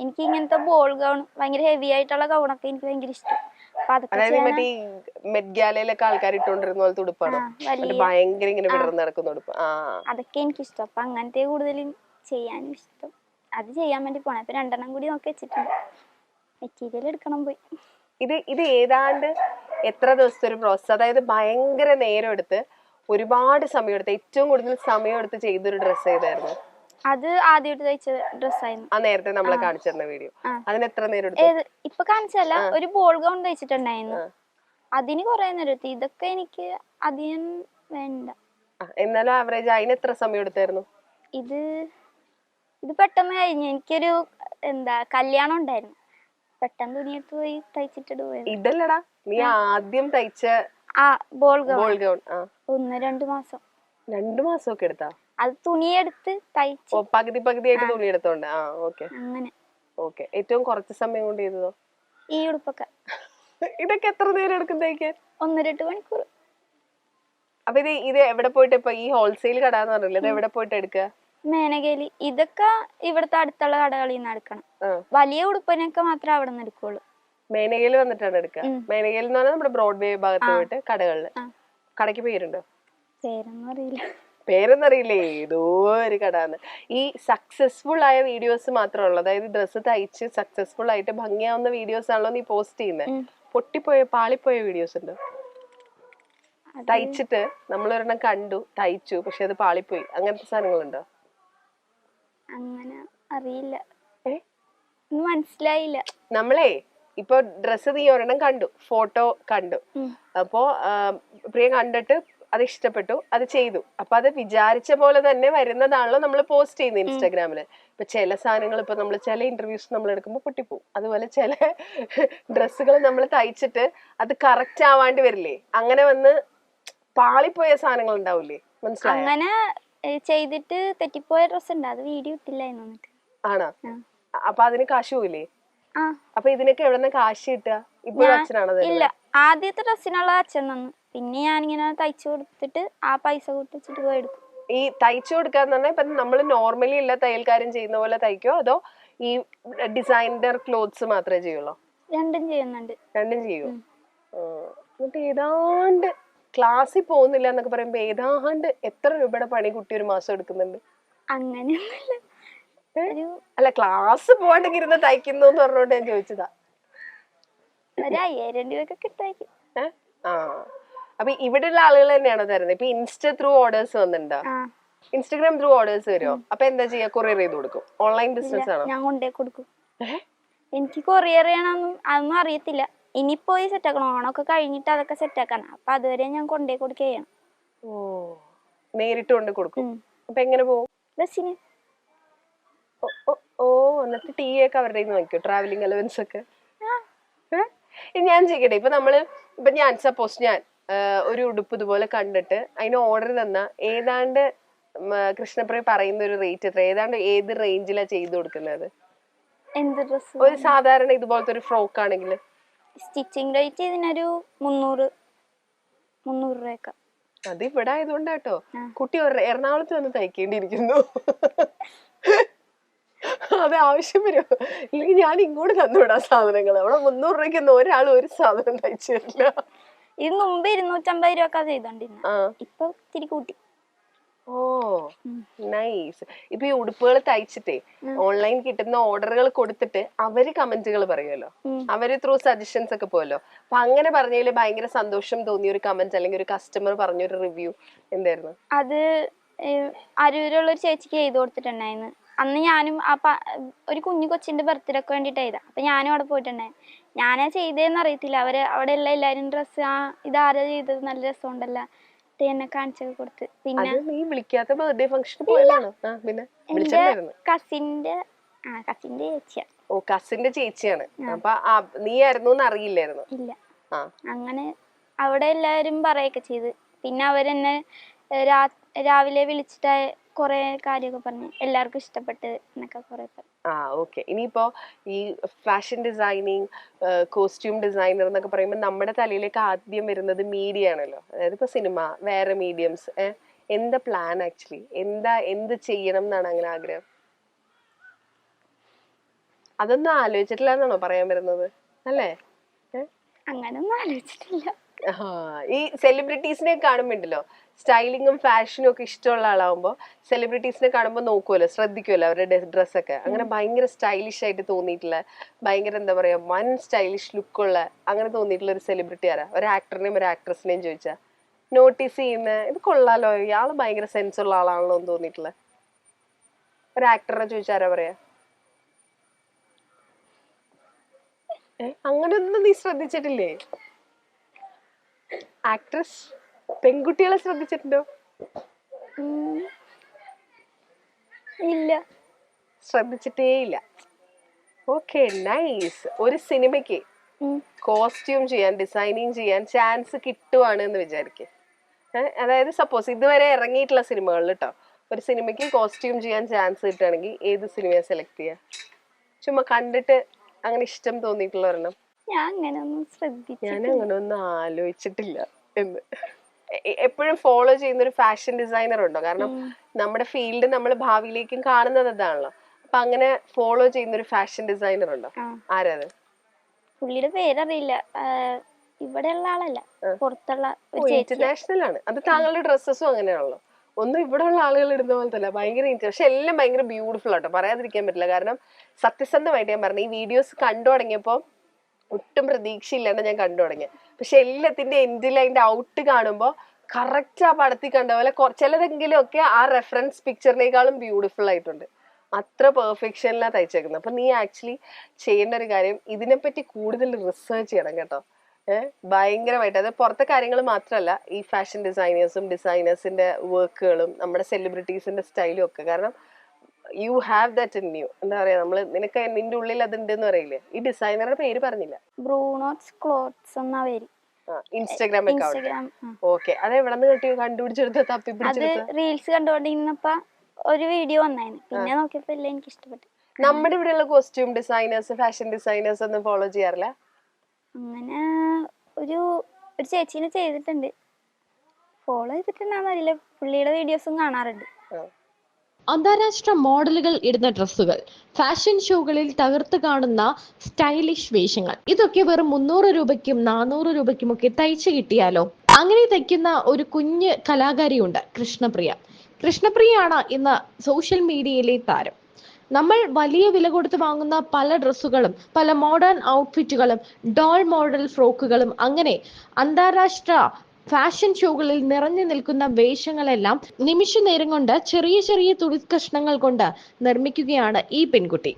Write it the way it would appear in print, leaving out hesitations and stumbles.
എനിക്ക് ഇങ്ങനത്തെ ball gown ഭയങ്കര ഹെവി ആയിട്ടുള്ള ഗൗണൊക്കെ എനിക്ക് ഭയങ്കര ഇഷ്ടം. അപ്പൊ അതൊക്കെ അതായത് മറ്റേ മെഡ്ഗാലയിലൊക്കെ ആൾക്കാർ ഇട്ടോണ്ടിരുന്ന പോലത്തെ ഉടുപ്പാണോ? ഭയങ്കര ഇങ്ങനെ വിടർന്ന് നടക്കുന്ന ഉടുപ്പ്. അതൊക്കെ എനിക്കിഷ്ടം. അപ്പൊ അങ്ങനത്തെ കൂടുതലും ചെയ്യാനും ഇഷ്ടം. അത് ചെയ്യാൻ വേണ്ടി പോണേ. അപ്പൊ 2 കൂടി നോക്കി വെച്ചിട്ടുണ്ട്. മെറ്റീരിയൽ എടുക്കണം പോയി. ഇത് ഏതാണ്ട് എത്ര ദിവസത്തെ ഒരു പ്രോസസ്? അതായത് ഭയങ്കര നേരം എടുത്ത് ഒരുപാട് സമയം എടുത്ത് ഏറ്റവും കൂടുതൽ സമയം എടുത്ത് ചെയ്തൊരു ഡ്രസ്സ് ഏതായിരുന്നു? അത് ആദ്യമായിട്ട് തയ്ച്ച ഡ്രസ്സായിരുന്നു. ആ നേരത്തെ നമ്മളെ കാണിച്ചിരുന്ന വീഡിയോ. അതിന് എത്ര നേരം എടുത്തു? ഇപ്പൊ കാണിച്ചല്ല, ഒരു ബോൾ ഗൗൺ തയ്ച്ചിട്ടുണ്ടായിരുന്നു. അതിന് കുറെ നേരം എടുത്തു. ഇതൊക്കെ എനിക്ക് അധികം വേണ്ട. എന്നാലും ആവറേജ് അതിന് എത്ര സമയം എടുത്തായിരുന്നു? ഇത് പെട്ടെന്ന് കഴിഞ്ഞു. എനിക്കൊരു കല്യാണം ഉണ്ടായിരുന്നു. പെട്ടെന്ന് തുണിയെടുത്ത് പോയി തയ്ച്ചിട്ട് പോയത്. ഇതല്ലടാ നീ ആദ്യം തയ്ച്ച ബോൾ ഗൗൺ 1-2 മാസം. 2 മാസമൊക്കെ എടുത്താ? അത് തുണിയെടുത്ത് തയ്ച്ചു പകുതിയായിട്ട് തുണി എടുത്തോണ്ട്. അങ്ങനെ. ഓക്കെ. ഏറ്റവും കുറച്ച് സമയം കൊണ്ട് ചെയ്തതോ? ഈ ഉടുപ്പൊക്കെ. ഇതൊക്കെ എത്ര നേരം എടുക്കും തയ്ക്കാൻ? 1-2 മണിക്കൂർ. അപ്പൊ ഇത് എവിടെ പോയിട്ട് ഇപ്പൊ ഈ ഹോൾസെയിൽ കട എന്ന് പറഞ്ഞില്ലേ, ഇത് എവിടെ പോയിട്ട് എടുക്കുക? മേനകേലി. ഇതൊക്കെ ഇവിടുത്തെ അടുത്തുള്ള കടകളിൽ നിന്ന് എടുക്കണം. വലിയ ഉടുപ്പിനൊക്കെ മാത്രമേ അവിടെ നിന്ന് എടുക്കുള്ളൂ. മേനകേല് വന്നിട്ടാണ് എടുക്കുക? മേനകേൽ എന്ന് പറഞ്ഞാൽ നമ്മുടെ ബ്രോഡ്വേ ഭാഗത്ത് പോയിട്ട് കടകളില്. കടയ്ക്ക് പേരുണ്ടോ? പേരൊന്നറിയില്ലേ? ഏതോ ഒരു കടാന്ന്. ഈ സക്സസ്ഫുൾ ആയ വീഡിയോസ് മാത്രമല്ല, അതായത് ഡ്രസ്സ് തയ്ച്ച് സക്സസ്ഫുൾ ആയിട്ട് ഭംഗിയാവുന്ന വീഡിയോസ് ആണല്ലോ നീ പോസ്റ്റ് ചെയ്യുന്നത്? പൊട്ടിപ്പോയ പാളിപ്പോയ വീഡിയോസ് ഉണ്ടോ? തയ്ച്ചിട്ട് നമ്മളൊരെണ്ണം കണ്ടു, തയ്ച്ചു, പക്ഷെ അത് പാളിപ്പോയി, അങ്ങനത്തെ സാധനങ്ങളുണ്ടോ? അങ്ങനെ അറിയില്ല, മനസ്സിലായില്ല. നമ്മളെ ഇപ്പൊ ഡ്രസ്സ് നീ ഒരെണ്ണം കണ്ടു, ഫോട്ടോ കണ്ടു, അപ്പോ പ്രിയ കണ്ടിട്ട് അത് ഇഷ്ടപ്പെട്ടു, അത് ചെയ്തു, അപ്പൊ അത് വിചാരിച്ച പോലെ തന്നെ വരുന്നതാണല്ലോ നമ്മൾ പോസ്റ്റ് ചെയ്യുന്നത് ഇൻസ്റ്റാഗ്രാമില്. ഇപ്പൊ ചില സാധനങ്ങൾ ഇപ്പൊ നമ്മൾ ചില ഇന്റർവ്യൂസ് നമ്മൾ എടുക്കുമ്പോൾ പൊട്ടിപ്പോവും. അതുപോലെ ചില ഡ്രസ്സുകൾ നമ്മൾ തയ്ച്ചിട്ട് അത് കറക്റ്റ് ആവാണ്ട് വരില്ലേ, അങ്ങനെ വന്ന് പാളിപ്പോയ സാധനങ്ങൾ ഉണ്ടാവില്ലേ? മനസ്സിലായോ? അങ്ങനെ ചെയ്തിട്ട് തെറ്റിപ്പോയ ഡ്രസ് ഉണ്ട്, അത് വീഡിയോ ഇട്ടില്ലായിരുന്നു. ആണോ? അപ്പൊ അതിന് കാശ് പോയില്ലേ? അപ്പൊ ഇതിനൊക്കെ എവിടെ നിന്ന് കാശ് കിട്ടുക? ഇപ്പൊ അച്ഛനാണോ? ഇല്ല, ആദ്യത്തെ ഡ്രസ്സിനുള്ള അച്ഛൻ തന്നു, പിന്നെ ഞാനിങ്ങനെ തയ്ച്ചു കൊടുത്തിട്ട് ആ പൈസ കൊടുത്തിട്ട് പോയി എടുക്കും. ഈ തയ്ച്ചു കൊടുക്കാന്ന് പറഞ്ഞാൽ ഇപ്പൊ നമ്മള് നോർമലി എല്ലാ തയ്യൽക്കാരും ചെയ്യുന്ന പോലെ തയ്ക്കോ, അതോ ഈ ഡിസൈനർ ക്ലോത്ത്സ് മാത്രമേ ചെയ്യുള്ളൂ? രണ്ടും ചെയ്യുന്നുണ്ട്. രണ്ടും ചെയ്യോ? എന്നിട്ട് ഏതാണ്ട് ക്ലാസ്സിൽ പോകുന്നില്ല എന്നൊക്കെ പറയുമ്പോ ഏതാണ്ട് എത്ര രൂപയുടെ പണി കുട്ടി ഒരു മാസം എടുക്കുന്നുണ്ട്? അങ്ങനെയൊന്നുമില്ല, അല്ല ക്ലാസ് പോകണ്ടെങ്കിൽ ഇരുന്ന് തയ്ക്കുന്നു എന്ന് പറഞ്ഞോണ്ട് ഞാൻ ചോദിച്ചതാ. 5000 രൂപയൊക്കെ കിട്ടായിരിക്കും. അപ്പൊ ഇവിടെയുള്ള ആളുകൾ തന്നെയാണോ തരുന്നത്? ഇപ്പൊ ഇൻസ്റ്റ ത്രൂ ഓർഡേഴ്സ് വന്നിട്ടുണ്ടോ? ഇൻസ്റ്റാഗ്രാം ത്രൂ ഓർഡേഴ്സ് വരുമോ? അപ്പൊ എന്താ ചെയ്യാ? കൊറിയർ ചെയ്ത് കൊടുക്കും? ഓൺലൈൻ ബിസിനസ് ആണോ? ഞാൻ കൊണ്ടേ കൊടുക്കും. എനിക്ക് കൊറിയർ ചെയ്യണമെന്നും അതൊന്നും അറിയത്തില്ല. ഇനി പോയി സെറ്റ് ആക്കണം, ഓണൊക്കെ കഴിഞ്ഞിട്ട് അതൊക്കെ സെറ്റ് ആക്കണം. അപ്പൊ അതുവരെ ഞാൻ കൊണ്ടേ കൊടുക്കുക ചെയ്യണം. നേരിട്ട് കൊണ്ട് കൊടുക്കും? അപ്പൊ എങ്ങനെ പോകും? ബസ്സിന്. എന്നിട്ട് ടീ ഒക്കെ അവരുടെ നോക്കിയോ? ട്രാവലിംഗ് അലവൻസ് ഒക്കെ? ഞാൻ ചെയ്യട്ടെ, ഇപ്പൊ ഞാൻ സപ്പോസ് ഞാൻ ഒരു ഉടുപ്പ് ഇതുപോലെ കണ്ടിട്ട് അതിന് ഓർഡർ തന്ന ഏതാണ്ട് കൃഷ്ണപ്രിയ പറയുന്ന ഒരു റേറ്റ് എത്ര? ഏതാണ്ട് ഏത് റേഞ്ചിലാ ചെയ്തു കൊടുക്കുന്നത്? ഒരു സാധാരണ ഇതുപോലത്തെ ഒരു ഫ്രോക്ക് ആണെങ്കിൽ സ്റ്റിച്ചിങ് റേറ്റ് ഇതിനൊരു 300 രൂപയൊക്കെ. അത് ഇവിടെ ആയതുകൊണ്ടാട്ടോ. കുട്ടി എറണാകുളത്ത് വന്ന് തയ്ക്കേണ്ടിയിരിക്കുന്നു. അത് ആവശ്യം വരുമോ? ഇല്ലെങ്കിൽ ഞാൻ ഇങ്ങോട്ട് തന്നുവിടാം സാധനങ്ങൾ. അവിടെ 300 രൂപയ്ക്കൊന്നും ഒരാൾ ഒരു സാധനം തയ്ച്ചു തരില്ല. ഇത് മുമ്പ് 250 രൂപ ചെയ്തോണ്ടിരുന്ന, ഇപ്പൊ ഇത്തിരി കൂട്ടി. നൈസ്. ഇപ്പൊ ഈ ഉടുപ്പുകൾ തയ്ച്ചിട്ടേ ഓൺലൈൻ കിട്ടുന്ന ഓർഡറുകൾ കൊടുത്തിട്ട് അവര് കമന്റുകൾ പറയുമല്ലോ, അവര് ത്രൂ സജഷൻസ് ഒക്കെ പോയല്ലോ. അപ്പൊ അങ്ങനെ പറഞ്ഞതിൽ ഭയങ്കര സന്തോഷം തോന്നിയ ഒരു കമന്റ് അല്ലെങ്കിൽ ഒരു കസ്റ്റമർ പറഞ്ഞൊരു റിവ്യൂ എന്തായിരുന്നു? അത് അരൂരുള്ള ഒരു ചേച്ചിക്ക് ചെയ്ത് കൊടുത്തിട്ടുണ്ടായിരുന്നു. അന്ന് ഞാനും ഒരു കുഞ്ഞു കൊച്ചിന്റെ ബർത്ത്ഡേ ഒക്കെ വേണ്ടിട്ട് ചെയ്ത. അപ്പൊ ഞാനും അവിടെ പോയിട്ടുണ്ടായിരുന്നു. ഞാനാ ചെയ്തതെന്ന് അറിയത്തില്ല. അവിടെ ഉള്ള എല്ലാരും ഡ്രസ്സ് ഇതാരാ ചെയ്തത്, നല്ല രസമുണ്ടല്ലോ, എന്നെ കാണിച്ചൊക്കെ കൊടുത്ത്. പിന്നെ കസിന്റെ ചേച്ചിയാ. കസിന്റെ ചേച്ചിയാണ്. അപ്പൊ നീ ആയിരുന്നു അറിയില്ലായിരുന്നു? ഇല്ല. അങ്ങനെ അവിടെ എല്ലാരും പറയൊക്കെ ചെയ്ത്. പിന്നെ അവരെന്നെ രാവിലെ വിളിച്ചിട്ട് കൊറേ കാര്യമൊക്കെ പറഞ്ഞു, എല്ലാവർക്കും ഇഷ്ടപ്പെട്ട് എന്നൊക്കെ കൊറേ പറഞ്ഞു. ഓക്കെ. ഇനിയിപ്പോ ഈ ഫാഷൻ ഡിസൈനിങ്, കോസ്റ്റ്യൂം ഡിസൈനർ എന്നൊക്കെ പറയുമ്പോൾ നമ്മുടെ തലയിലേക്ക് ആദ്യം വരുന്നത് മീഡിയ ആണല്ലോ. അതായത് ഇപ്പൊ സിനിമ, വേറെ മീഡിയംസ്. എന്താ പ്ലാൻ ആക്ച്വലി? എന്ത് ചെയ്യണം എന്നാണ് അങ്ങനെ ആഗ്രഹം? അതൊന്നും ആലോചിച്ചിട്ടില്ല എന്നാണോ പറയാൻ വരുന്നത് അല്ലേ? അങ്ങനൊന്നും ആലോചിച്ചിട്ടില്ല. ഈ സെലിബ്രിറ്റീസിനെ കാണുമ്പോണ്ടല്ലോ, സ്റ്റൈലിങ്ങും ഫാഷനും ഒക്കെ ഇഷ്ടമുള്ള ആളാവുമ്പോ സെലിബ്രിറ്റീസിനെ കാണുമ്പോൾ നോക്കുമല്ലോ, ശ്രദ്ധിക്കുമല്ലോ അവരുടെ ഡ്രസ്സൊക്കെ. അങ്ങനെ ഭയങ്കര സ്റ്റൈലിഷ് ആയിട്ട് തോന്നിയിട്ടുള്ള, ഭയങ്കര എന്താ പറയാ, വൺ സ്റ്റൈലിഷ് ലുക്കുള്ള അങ്ങനെ തോന്നിയിട്ടുള്ള ഒരു സെലിബ്രിറ്റി ആരാ? ഒരു ആക്ടറിനെയും ഒരു ആക്ട്രസിനെയും ചോദിച്ചാ നോട്ടീസ് ചെയ്യുന്ന, ഇത് കൊള്ളാലോ, ഇയാള് ഭയങ്കര സെൻസ് ഉള്ള ആളാണല്ലോ എന്ന് തോന്നിയിട്ടുള്ള ഒരു ആക്ടറിനെ ചോദിച്ചാരാ പറയാ? അങ്ങനെയൊന്നും നീ ശ്രദ്ധിച്ചിട്ടില്ലേ? ആക്ട്രസ് പെൺകുട്ടികളെ ശ്രദ്ധിച്ചിട്ടുണ്ടോ? ഇല്ല, ശ്രദ്ധിച്ചിട്ടേ ഇല്ല. Okay, nice. ഒരു സിനിമയ്ക്ക് കോസ്റ്റ്യൂം ചെയ്യാൻ, ഡിസൈനിങ് ചെയ്യാൻ ചാൻസ് കിട്ടുവാണ് എന്ന് വിചാരിക്കേ. അതായത് സപ്പോസ് ഇതുവരെ ഇറങ്ങിയിട്ടുള്ള സിനിമകളിൽ കേട്ടോ, ഒരു സിനിമയ്ക്ക് കോസ്റ്റ്യൂം ചെയ്യാൻ ചാൻസ് കിട്ടുകയാണെങ്കിൽ ഏത് സിനിമയെ സെലക്ട് ചെയ്യാ? ചുമ്മാ കണ്ടിട്ട് അങ്ങനെ ഇഷ്ടം തോന്നിയിട്ടുള്ള ഒരെണ്ണം. ഞാൻ അങ്ങനെ ഒന്നും ആലോചിച്ചിട്ടില്ല എന്ന്. എപ്പോഴും ഫോളോ ചെയ്യുന്ന ഒരു ഫാഷൻ ഡിസൈനർ ഉണ്ടോ? കാരണം നമ്മുടെ ഫീൽഡ് നമ്മൾ ഭാവിയിലേക്കും കാണുന്നത് അതാണല്ലോ. അപ്പൊ അങ്ങനെ ഫോളോ ചെയ്യുന്ന ഒരു ഫാഷൻ ഡിസൈനർ ഉണ്ടോ? ആരാത്? പുള്ളിയുടെ പേരറിയില്ല. ഇവിടെയുള്ള ആളല്ല, പുറത്തുള്ള ഇന്റർനാഷണൽ ആണ്. അത് താങ്കളുടെ ഡ്രസ്സസും അങ്ങനെയാണല്ലോ. ഒന്നും ഇവിടെ ഉള്ള ആളുകൾ ഇടുന്ന പോലത്തെ അല്ല, ഭയങ്കര പക്ഷെ എല്ലാം ഭയങ്കര ബ്യൂട്ടിഫുൾ ആട്ടോ, പറയാതിരിക്കാൻ പറ്റില്ല. കാരണം സത്യസന്ധമായിട്ട് ഞാൻ പറഞ്ഞു, ഈ വീഡിയോസ് കണ്ടു തുടങ്ങിയപ്പോ ഒട്ടും പ്രതീക്ഷയില്ലാണ്ട് ഞാൻ കണ്ടു തുടങ്ങി. പക്ഷെ എല്ലാത്തിന്റെ എൻഡിൽ അതിന്റെ ഔട്ട് കാണുമ്പോ കറക്റ്റ് ആ പടത്തിൽ കണ്ട പോലെ ചിലതെങ്കിലും ഒക്കെ ആ റെഫറൻസ് പിക്ചറിനേക്കാളും ബ്യൂട്ടിഫുൾ ആയിട്ടുണ്ട്. അത്ര പെർഫെക്ഷനിലാ തയ്ച്ചേക്കുന്നത്. അപ്പൊ നീ ആക്ച്വലി ചെയ്യേണ്ട ഒരു കാര്യം, ഇതിനെപ്പറ്റി കൂടുതൽ റിസർച്ച് ചെയ്യണം കേട്ടോ. ഭയങ്കരമായിട്ട്. അത് പുറത്തെ കാര്യങ്ങൾ മാത്രമല്ല, ഈ ഫാഷൻ ഡിസൈനേഴ്സിന്റെ വർക്കുകളും നമ്മുടെ സെലിബ്രിറ്റീസിന്റെ സ്റ്റൈലും ഒക്കെ. കാരണം you have that in you. എന്താ പറയാ, നിനക്ക് നിന്റെ ഉള്ളിൽ അതുണ്ടെന്ന് പറയില്ലേ? ഈ ഡിസൈനറുടെ പേര് പറഞ്ഞില്ല. ബ്രൂണോസ് ക്ലോത്ത്സ് എന്ന പേര്. Instagram account. ഓക്കെ, അത് എവിടെ നിന്ന് കിട്ടിയോ? കണ്ടുപിടിച്ചെടുത്ത് തപ്പിപ്പിടിച്ചെടുത്ത്? റീൽസ് കണ്ടുകൊണ്ടിരുന്നപ്പോ ഒരു വീഡിയോ വന്നായിരുന്നു, പിന്നെ നോക്കിയപ്പോ എല്ലാം എനിക്ക് ഇഷ്ടപ്പെട്ടു. നമ്മുടെ ഇവിടെയുള്ള കോസ്റ്റ്യൂം ഡിസൈനേഴ്സ്, ഫാഷൻ ഡിസൈനേഴ്സ് ഒന്നും ഫോളോ ചെയ്യാറില്ല? അങ്ങനെ ഒരു ചേച്ചീനെ ചെയ്തിട്ടുണ്ട്, ഫോളോ ചെയ്തിട്ടുണ്ടാവില്ല. പുള്ളിയുടെ വീഡിയോസും കാണാറുണ്ട്. അന്താരാഷ്ട്ര മോഡലുകൾ ഇടുന്ന ഡ്രസ്സുകൾ, ഫാഷൻ ഷോകളിൽ തകർത്ത് കാണുന്ന സ്റ്റൈലിഷ് വേഷങ്ങൾ, ഇതൊക്കെ വെറും 300 രൂപയ്ക്കും 400 രൂപയ്ക്കും ഒക്കെ തയ്ച്ചു കിട്ടിയാലോ? അങ്ങനെ തയ്ക്കുന്ന ഒരു കുഞ്ഞ് കലാകാരിയുണ്ട്, കൃഷ്ണപ്രിയയാണ് ഇന്ന് സോഷ്യൽ മീഡിയയിലെ താരം. നമ്മൾ വലിയ വില കൊടുത്ത് വാങ്ങുന്ന പല ഡ്രസ്സുകളും, പല മോഡേൺ ഔട്ട്ഫിറ്റുകളും, ഡോൾ മോഡൽ ഫ്രോക്കുകളും, അങ്ങനെ അന്താരാഷ്ട്ര ഫാഷൻ ഷോകളിൽ നിറഞ്ഞു നിൽക്കുന്ന വേഷങ്ങളെല്ലാം നിമിഷ നേരം കൊണ്ട് ചെറിയ ചെറിയ തുണിക്കഷ്ണങ്ങൾ കൊണ്ട് നിർമ്മിക്കുകയാണ് ഈ പെൺകുട്ടി.